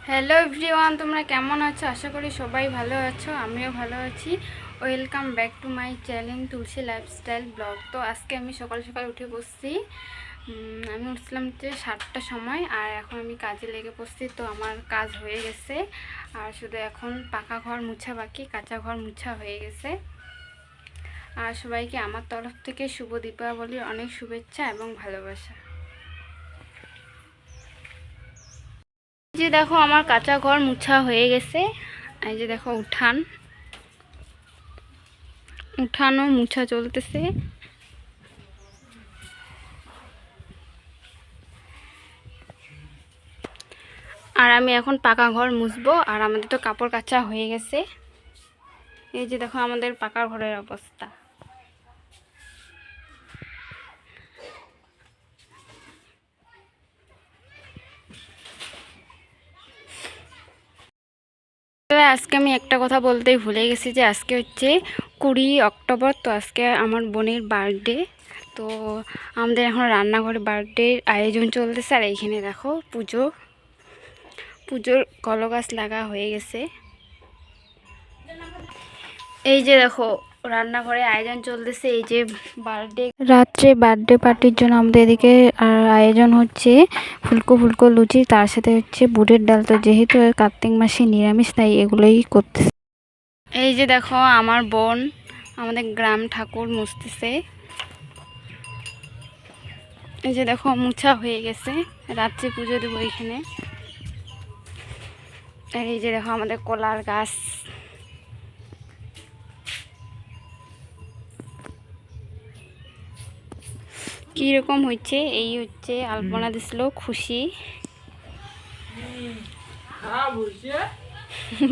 Hello everyone, তোমরা কেমন আছো? আশা করি সবাই ভালো আছো, আমিও ভালো আছি। Welcome back to my channel Tulsi lifestyle blog. তো আজকে আমি সকাল সকাল উঠে বসছি। আমি উঠছিলাম যে 7টার সময়, আর এখন আমি কাজে লেগে পড়ছি। তো আমার কাজ হয়ে গেছে, আর শুধু এখন পাকা ঘর মুছা বাকি, কাঁচা ঘর মুছা হয়ে গেছে। আর সবাইকে আমার তরফ থেকে শুভ দীপাবলির অনেক শুভেচ্ছা এবং ভালোবাসা। এই যে দেখো আমার কাঁচা ঘর মুছা হয়ে গেছে। এই যে দেখো উঠানো মুছা চলতেছে। আর আমি এখন পাকা ঘর মুছবো। আর আমাদের তো কাপড় কাচা হয়ে গেছে। এই যে দেখো আমাদের পাকা ঘরের অবস্থা। আজকে আমি একটা কথা বলতেই ভুলে গেছি যে আজকে হচ্ছে 20 অক্টোবর। তো আজকে আমার বোনের বার্থডে। তো আমাদের এখন রান্নাঘরে বার্থডে আয়োজন চলতেছে। আর এইখানে দেখো পুজোর কলা গাছ লাগা হয়ে গেছে। এই যে দেখো রান্নাঘরে আয়োজন চলতেছে। এই যে রাত্রে বার্থডে পার্টির জন্য আমাদের এদিকে আয়োজন হচ্ছে ফুলকো লুচি, তার সাথে হচ্ছে বুটের ডাল। তো যেহেতু কার্তিক মাসে নিরামিষ, তাই এগুলোই করতেছে। এই যে দেখো আমার বোন আমাদের গ্রাম ঠাকুর মুছতেছে। এই যে দেখো মুছা হয়ে গেছে, রাত্রে পুজো দেবো এখানে। আর এই যে দেখো আমাদের কলার গাছ। কীরকম হচ্ছে, এই হচ্ছে আলপনা দিছিল খুশি।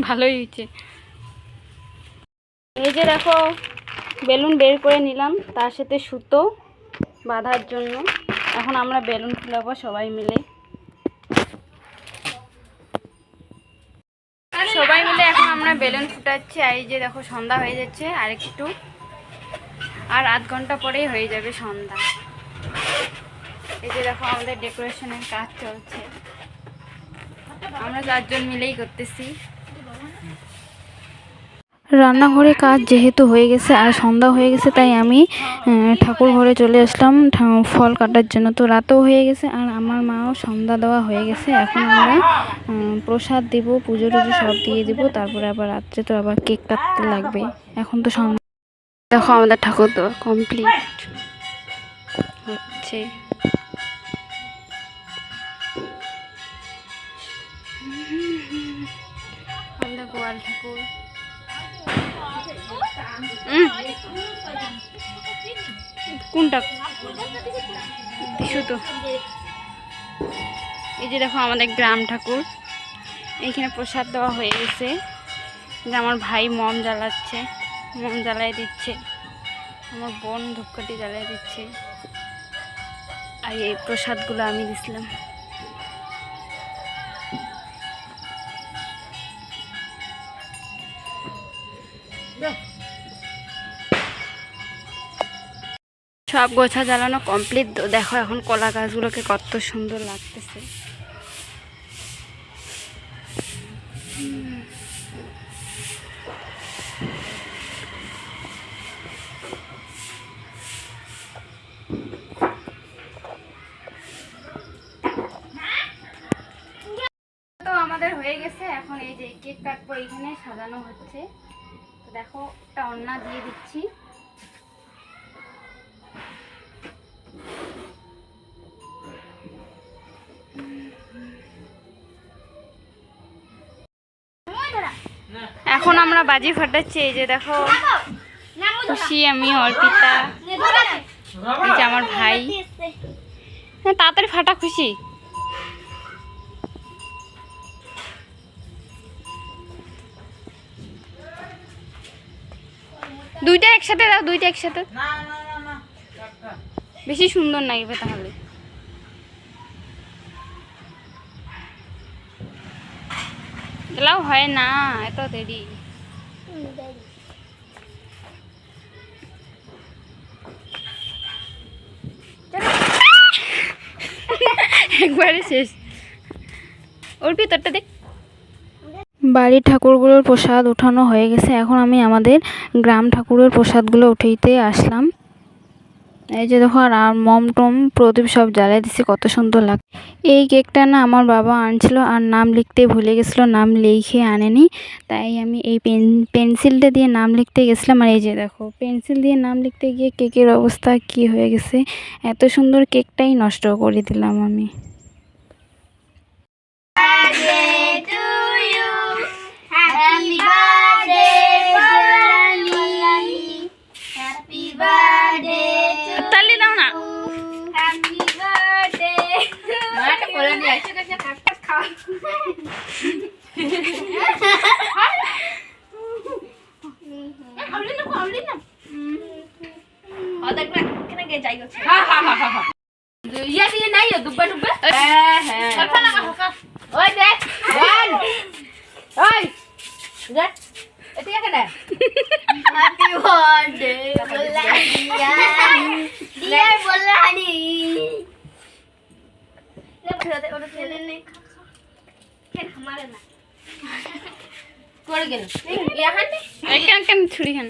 ভালোই হয়েছে। এই যে দেখো বেলুন বের করে নিলাম, তার সাথে সুতো বাঁধার জন্য। এখন আমরা বেলুন ফুলাবো সবাই মিলে। এখন আমরা বেলুন ফুটাচ্ছি। আর এই যে দেখো সন্ধ্যা হয়ে যাচ্ছে, আর আধ ঘন্টা পরেই হয়ে যাবে সন্ধ্যা। এই যে দেখো আমাদের ডেকোরেশনের কাজ চলছে, আমরা 4 জন মিলেই করতেছি। রান্নাঘরে কাজ যেহেতু হয়ে গেছে আর সন্ধ্যা হয়ে গেছে, তাই আমি ঠাকুর ঘরে চলে আসলাম ফল কাটার জন্য। তো রাতও হয়ে গেছে, আর আমার মাও সন্ধ্যা দেওয়া হয়ে গেছে। এখন আমরা প্রসাদ দিব, পুজো টুজো সব দিয়ে দিব। তারপরে আবার রাত্রে তো আবার কেক কাটতে লাগবে। এখন তো সন্ধ্যা। দেখো আমাদের ঠাকুর দেওয়া কমপ্লিট হচ্ছে। আমাদের গোয়াল ঠাকুর। কোনটা দিশু তো। এই যে দেখো আমাদের গ্রাম ঠাকুর। এইখানে প্রসাদ দেওয়া হয়ে গেছে। যে আমার ভাই মম জ্বালাই দিচ্ছে, আমার বোন ধূপকাঠি জ্বালাই দিচ্ছে। আর এই প্রসাদগুলো আমি দিছিলাম। সব গোছা জ্বালানো কমপ্লিট। দেখো এখন কলা গাছগুলোকে কত সুন্দর লাগতেছে। তো আমাদের হয়ে গেছে। এখন এই যে কেক কাটবো, এইখানে সাজানো হচ্ছে। তো দেখো একটা ওড়না দিয়ে দিচ্ছি। এখন আমরা বাজি ফাটাচ্ছি। এই যে দেখো খুশি, আমি অর্পিতা, এই যে আমার ভাই। তাড়াতাড়ি ফাটা খুশি। দুইটা একসাথে দাও, বেশি সুন্দর লাগবে তাহলে। এলাও হয় না, এত দেরি। একবারে শেষ। ওর ভিতরটা দেখ। বাড়ির ঠাকুরগুলোর প্রসাদ উঠানো হয়ে গেছে, এখন আমি আমাদের গ্রাম ঠাকুরের প্রসাদগুলো উঠাইতে আসলাম। এই যে দেখো, আর মম টম প্রদীপ সব জ্বালাই দিছি, কত সুন্দর লাগে। এই কেকটা না আমার বাবা আনছিল, আর নাম লিখতে ভুলে গেছিলো, নাম লিখে আনেনি, তাই আমি এই পেন্সিলটা দিয়ে নাম লিখতে গেছিলাম। আর এই যে দেখো, পেন্সিল দিয়ে নাম লিখতে গিয়ে কেকের অবস্থা কি হয়ে গেছে, এত সুন্দর কেকটাই নষ্ট করে দিলাম আমি। তালি দাও না। ছুরি খান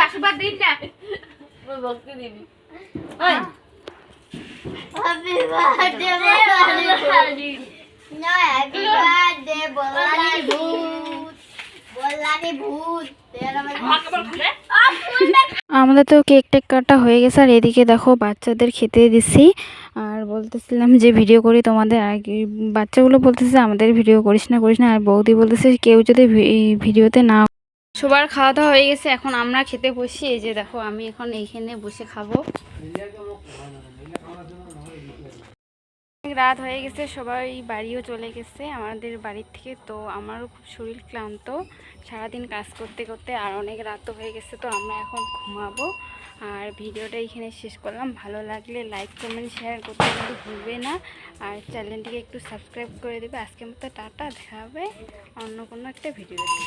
আশীর্বাদ দিন না, ভক্তি দিবি। Happy birthday, Bolani Bhoot. আমাদের তো কেক টেক কাটা হয়ে গেছে, আর এদিকে দেখো বাচ্চাদের খেতে দিছি। আর বলতেছিলাম যে ভিডিও করি তোমাদের, আগে বাচ্চাগুলো বলতেছে আমাদের ভিডিও করিস না। আর বৌদি বলতেছে কেউ যদি ভিডিওতে না। সবার খাওয়া দাওয়া হয়ে গেছে, এখন আমরা খেতে বসি। এই যে দেখো, আমি এখন এইখানে বসে খাবো। রাত হয়ে গেছে, সবাই বাড়িও চলে গেছে আমাদের বাড়ির থেকে। তো আমারও খুব শরীর ক্লান্ত, সারাদিন কাজ করতে করতে, আর অনেক রাতও হয়ে গেছে। তো আমরা এখন ঘুমাবো। আর ভিডিওটা এখানে শেষ করলাম। ভালো লাগলে লাইক কমেন্ট শেয়ার করতে কিন্তু ভুলবে না, আর চ্যানেলটিকে একটু সাবস্ক্রাইব করে দেবে। আজকের মতো টাটা, দেখা হবে অন্য কোনো একটা ভিডিওতে।